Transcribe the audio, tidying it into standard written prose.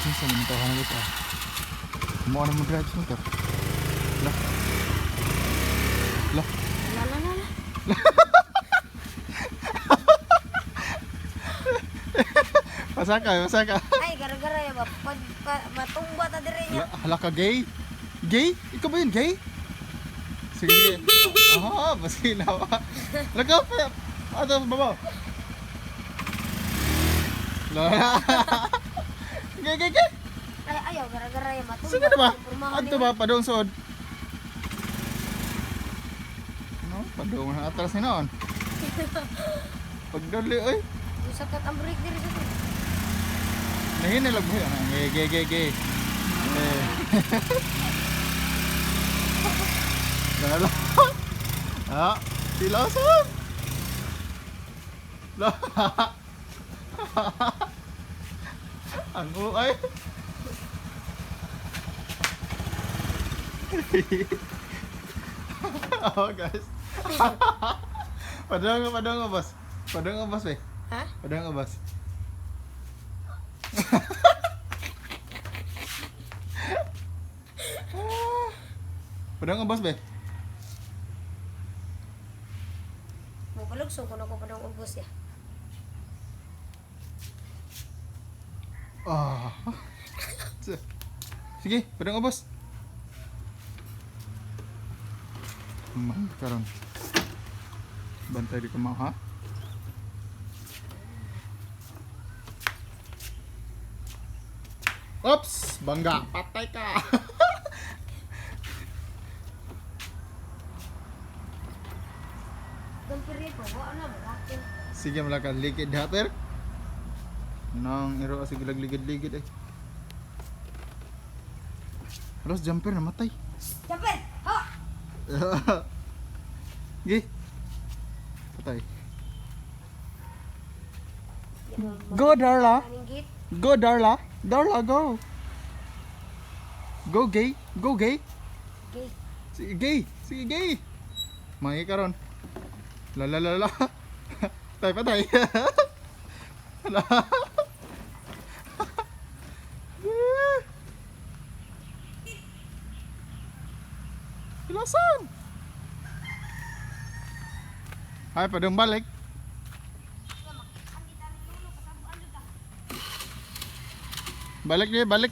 Minsan mintahan na kita. Mau na mo drive sa motor. Lah. Lah. La. Masaka. Ay, gara-gara ya ba? Matumba ta dire nya. Hala ka gay? Gay? Ikaw ba yun gay? Sige. Ah, basi na ba? Lagaw pa. Ato baba. Lah. Gay. Ay, ayaw, gara-gara ya matumba. Sige na ba? Pormahan Ato ni- ba padong sod? No, padong na atras ni noon. Pagdali oy. Usakat ang break diri sa to. Nahinilag mo yan. Gay. Lala. Ah, silasan. Lah. Ang uay. Oh guys. Padang boss. Padang boss be. Ha? Padang boss. Padang boss be. Mo palugsong ko na ko padang ubos ya. Ah. Sige, padang boss. Man, karon. Bantay di ka mau ha. Oops, bangga, patay ka. Gampiri ko, wa na malakin. Sige malakad ligid hater. Nang iro sige ligid eh. Alas jumper namatay. Capek. Ha. Gi. Patay. Go Darla. Kaninggit. Go Darla. Darla go. Go gay. Go gay. Gay. Sige gay. Sige gay. Mangi karon. La. Patay. La. Ilasan. Ay, padung balik. Balik dia, balik.